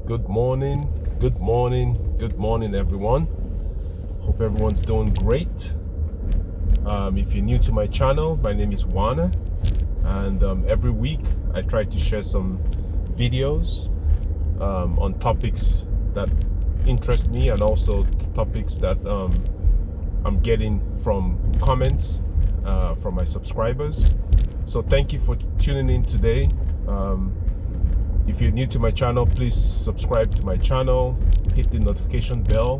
Good morning, good morning, good morning, everyone. Hope everyone's doing great. If you're new to my channel, my name is Unwana, and every week I try to share some videos on topics that interest me and also topics that I'm getting from comments from my subscribers. So thank you for tuning in today. If you're new to my channel, please subscribe to my channel, hit the notification bell,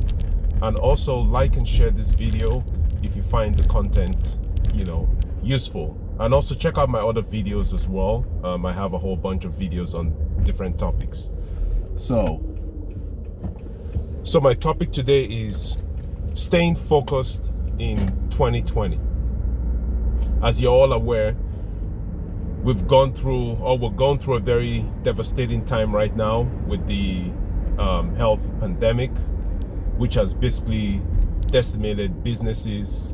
and also like and share this video if you find the content, useful. And also check out my other videos as well. I have a whole bunch of videos on different topics. So my topic today is staying focused in 2020. As you're all aware, we're going through a very devastating time right now with the health pandemic, which has basically decimated businesses,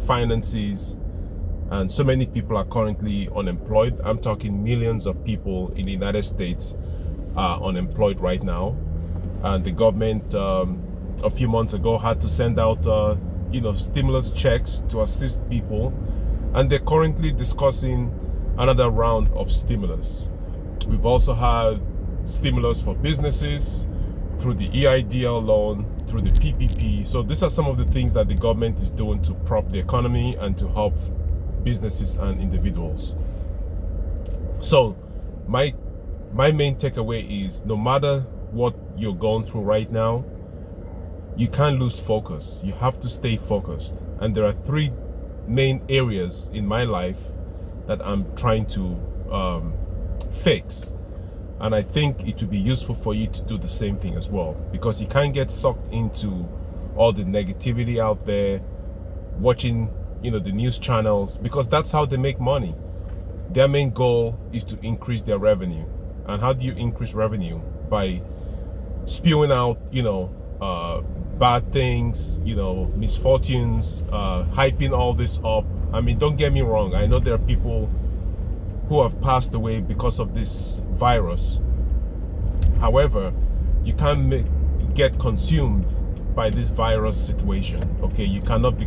finances, and so many people are currently unemployed. I'm talking millions of people in the United States are unemployed right now, and the government a few months ago had to send out stimulus checks to assist people, and they're currently discussing another round of stimulus. We've also had stimulus for businesses through the EIDL loan, through the PPP. So these are some of the things that the government is doing to prop the economy and to help businesses and individuals. So my main takeaway is, no matter what you're going through right now, you can't lose focus. You have to stay focused. And there are three main areas in my life that I'm trying to fix, and I think it would be useful for you to do the same thing as well, because you can't get sucked into all the negativity out there, watching the news channels, because that's how they make money. Their main goal is to increase their revenue. And how do you increase revenue? By spewing out bad things, misfortunes, hyping all this up. I mean, don't get me wrong, I know there are people who have passed away because of this virus. However, you can't get consumed by this virus situation, okay? You cannot be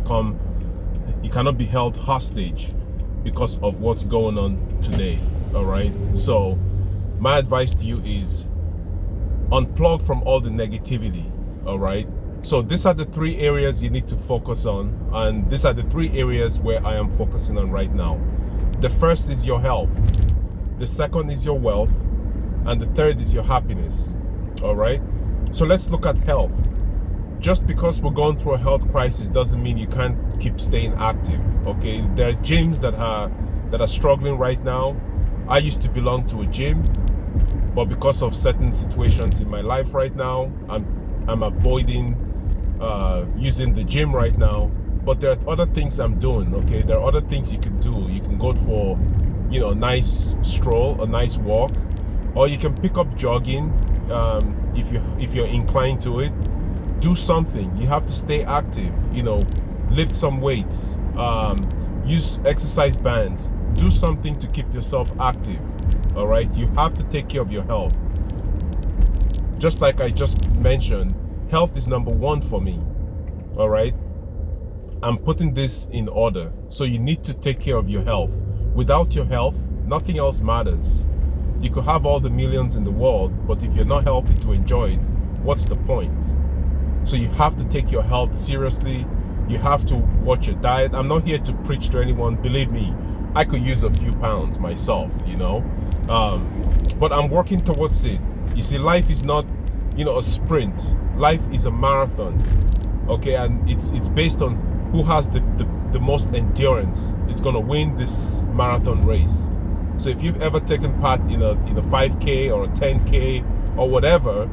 held hostage because of what's going on today, all right? So my advice to you is unplug from all the negativity, all right? So these are the three areas you need to focus on, and these are the three areas where I am focusing on right now. The first is your health, the second is your wealth, and the third is your happiness. All right, so let's look at health. Just because we're going through a health crisis doesn't mean you can't keep staying active. Okay, there are gyms that are struggling right now. I used to belong to a gym, but because of certain situations in my life right now, I'm avoiding using the gym right now. But there are other things I'm doing. Okay, there are other things you can do. You can go for a nice stroll, a nice walk, or you can pick up jogging if you're inclined to it. Do something. You have to stay active. Lift some weights, use exercise bands, do something to keep yourself active. All right, you have to take care of your health. Just like I just mentioned, health is number one for me. All right, I'm putting this in order. So you need to take care of your health. Without your health, nothing else matters. You could have all the millions in the world, but if you're not healthy to enjoy it, what's the point? So you have to take your health seriously. You have to watch your diet. I'm not here to preach to anyone. Believe me, I could use a few pounds myself, but I'm working towards it. You see, life is not, a sprint. Life is a marathon, okay? And it's based on who has the most endurance is going to win this marathon race. So if you've ever taken part in a 5K or a 10K or whatever,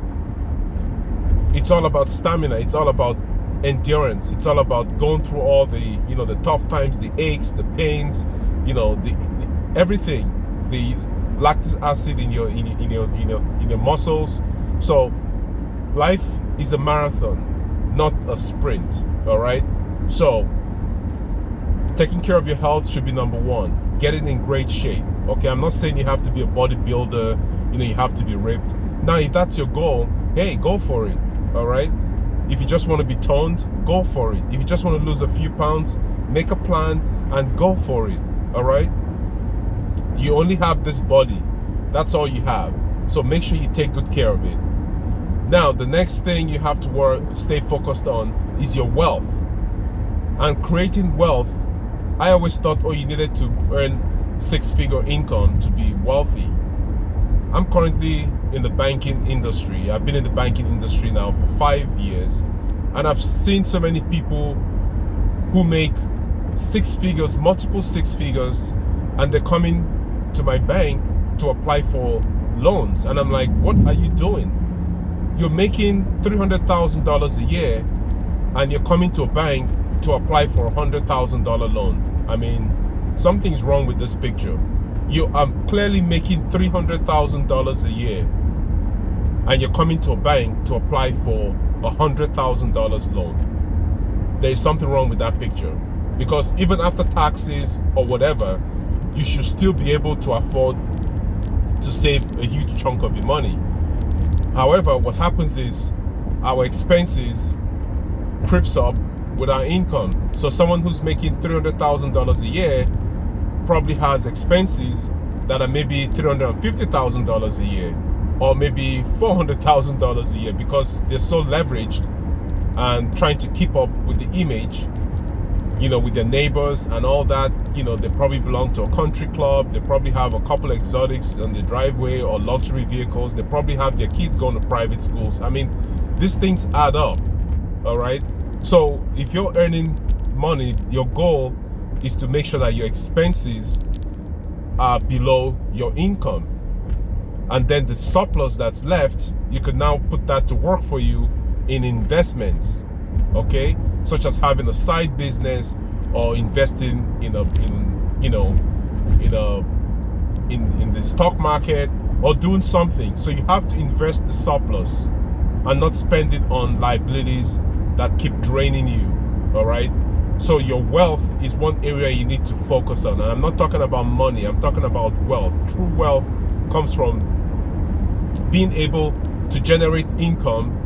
it's all about stamina. It's all about endurance. It's all about going through all the the tough times, the aches, the pains, the everything, the lactic acid in your muscles. So life is a marathon, not a sprint. All right, so taking care of your health should be number one. Getting in great shape. Okay, I'm not saying you have to be a bodybuilder, you have to be ripped. Now, if that's your goal, hey, go for it. All right. If you just want to be toned, go for it. If you just want to lose a few pounds, make a plan and go for it. All right. You only have this body. That's all you have. So make sure you take good care of it. Now, the next thing you have to stay focused on is your wealth. And creating wealth, I always thought, you needed to earn six-figure income to be wealthy. I'm currently in the banking industry. I've been in the banking industry now for 5 years, and I've seen so many people who make six figures, multiple six figures, and they're coming to my bank to apply for loans. And I'm like, what are you doing? You're making $300,000 a year, and you're coming to a bank to apply for a $100,000 loan. I mean, something's wrong with this picture. You are clearly making $300,000 a year, and you're coming to a bank to apply for a $100,000 loan. There is something wrong with that picture, because even after taxes or whatever, you should still be able to afford to save a huge chunk of your money. However, what happens is our expenses creeps up with our income. So someone who's making $300,000 a year probably has expenses that are maybe $350,000 a year, or maybe $400,000 a year, because they're so leveraged and trying to keep up with the image, with their neighbors and all that. They probably belong to a country club. They probably have a couple exotics on the driveway or luxury vehicles. They probably have their kids going to private schools. I mean, these things add up. All right. So if you're earning money, your goal is to make sure that your expenses are below your income. And then the surplus that's left, you could now put that to work for you in investments, okay? Such as having a side business, or investing in the stock market, or doing something. So you have to invest the surplus and not spend it on liabilities that keep draining you. All right. So your wealth is one area you need to focus on. And I'm not talking about money. I'm talking about wealth. True wealth comes from being able to generate income,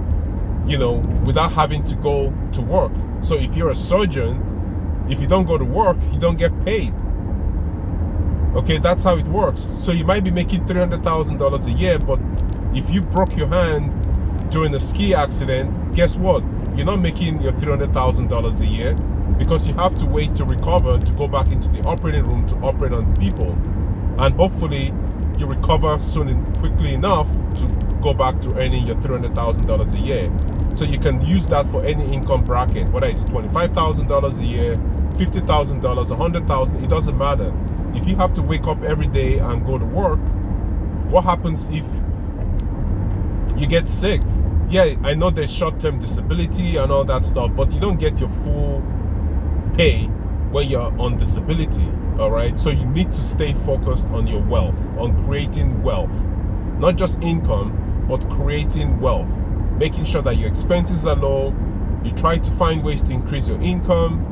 without having to go to work. So if you're a surgeon, if you don't go to work, you don't get paid. Okay, that's how it works. So you might be making $300,000 a year, but if you broke your hand during a ski accident, guess what? You're not making your $300,000 a year, because you have to wait to recover to go back into the operating room to operate on people. And hopefully you recover soon and quickly enough to go back to earning your $300,000 a year. So you can use that for any income bracket, whether it's $25,000 a year, $50,000, $100,000, it doesn't matter. If you have to wake up every day and go to work, what happens if you get sick? Yeah, I know there's short-term disability and all that stuff, but you don't get your full pay when you're on disability. All right, so you need to stay focused on your wealth, on creating wealth, not just income, but creating wealth, making sure that your expenses are low. You try to find ways to increase your income,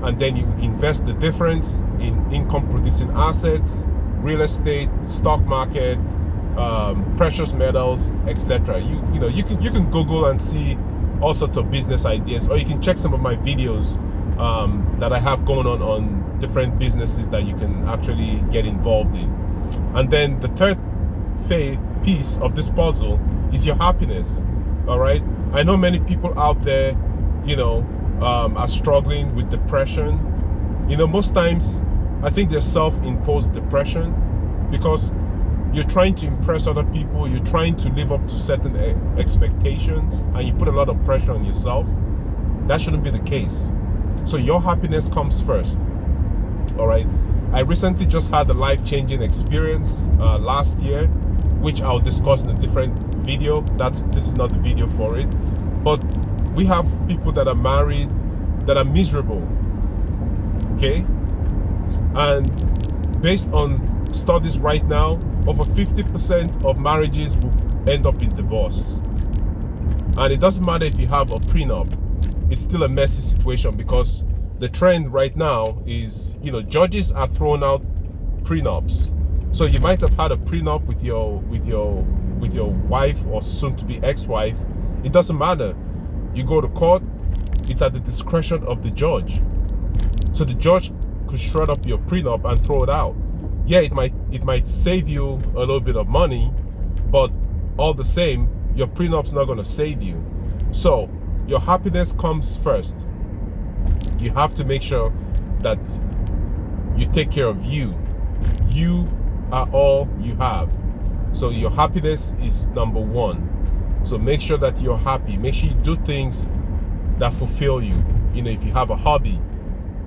and then you invest the difference in income producing assets, real estate, stock market, precious metals, etc. You can Google and see all sorts of business ideas, or you can check some of my videos that I have going on different businesses that you can actually get involved in. And then the third piece of this puzzle is your happiness. All right, I know many people out there are struggling with depression. Most times I think there's self-imposed depression, because you're trying to impress other people, you're trying to live up to certain expectations, and you put a lot of pressure on yourself. That shouldn't be the case. So your happiness comes first. All right, I recently just had a life-changing experience last year, which I'll discuss in a different video. This is not the video for it. But we have people that are married that are miserable, okay? And based on studies right now, over 50% of marriages will end up in divorce. And it doesn't matter if you have a prenup, it's still a messy situation, because the trend right now is, judges are throwing out prenups. So you might have had a prenup with your with your wife or soon to be ex-wife, it doesn't matter. You go to court, it's at the discretion of the judge. So the judge could shred up your prenup and throw it out. Yeah, it might save you a little bit of money, but all the same, your prenup's not going to save you. So your happiness comes first. You have to make sure that you take care of you. You are all you have. So your happiness is number one. So make sure that you're happy. Make sure you do things that fulfill you. You know, if you have a hobby,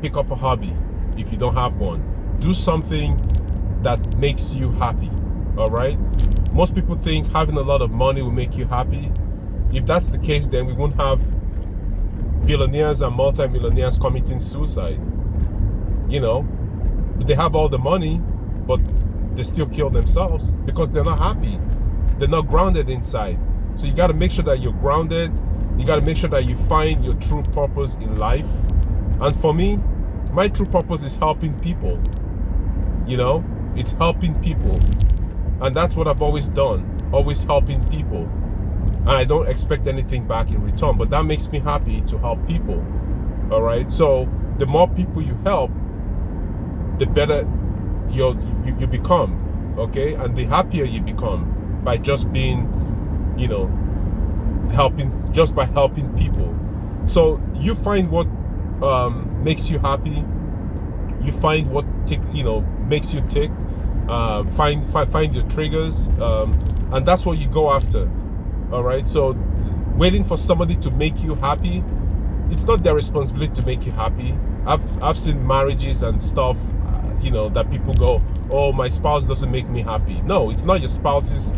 pick up a hobby. If you don't have one, do something that makes you happy. All right? Most people think having a lot of money will make you happy. If that's the case, then we won't have billionaires and multimillionaires committing suicide. You know, they have all the money, but they still kill themselves because they're not happy. They're not grounded inside. So you got to make sure that you're grounded. You got to make sure that you find your true purpose in life. And for me, my true purpose is helping people. You know, it's helping people. And that's what I've always done, always helping people. And I don't expect anything back in return, but that makes me happy to help people. All right. So the more people you help, the better you become. Okay. And the happier you become by just being, you know, just by helping people. So you find what makes you happy. You find what makes you tick. Find your triggers, and that's what you go after. All right. So waiting for somebody to make you happy, it's not their responsibility to make you happy. I've seen marriages and stuff, that people go, oh, my spouse doesn't make me happy. No, it's not your spouse's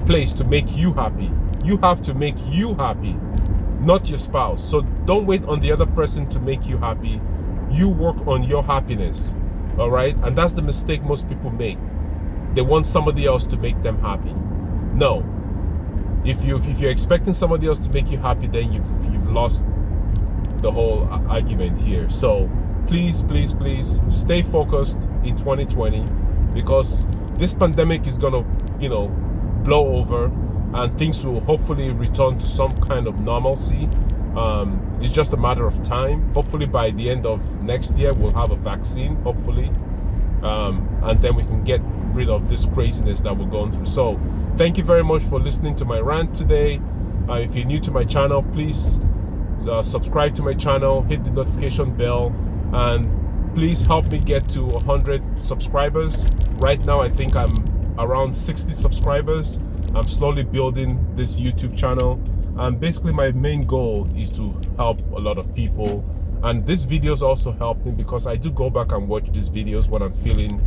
place to make you happy. You have to make you happy, not your spouse. So don't wait on the other person to make you happy. You work on your happiness. All right. And that's the mistake most people make. They want somebody else to make them happy. No. If you're expecting somebody else to make you happy, then you've lost the whole argument here. So please stay focused in 2020, because this pandemic is gonna blow over and things will hopefully return to some kind of normalcy. It's just a matter of time. Hopefully by the end of next year we'll have a vaccine, hopefully, and then we can get rid of this craziness that we're going through. So thank you very much for listening to my rant today. If you're new to my channel, please subscribe to my channel, hit the notification bell, and please help me get to 100 subscribers. Right now I think I'm around 60 subscribers. I'm slowly building this YouTube channel, and basically my main goal is to help a lot of people. And these videos also help me because I do go back and watch these videos when I'm feeling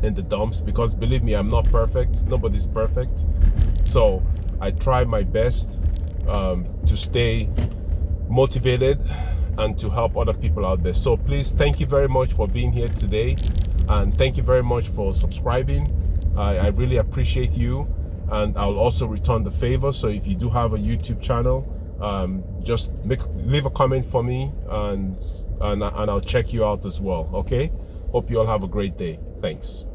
in the dumps, because believe me, I'm not perfect. Nobody's perfect. So I try my best to stay motivated and to help other people out there. So please, thank you very much for being here today, and thank you very much for subscribing. I really appreciate you, and I'll also return the favor. So if you do have a YouTube channel, just leave a comment for me, and I'll check you out as well. Okay, hope you all have a great day. Thanks.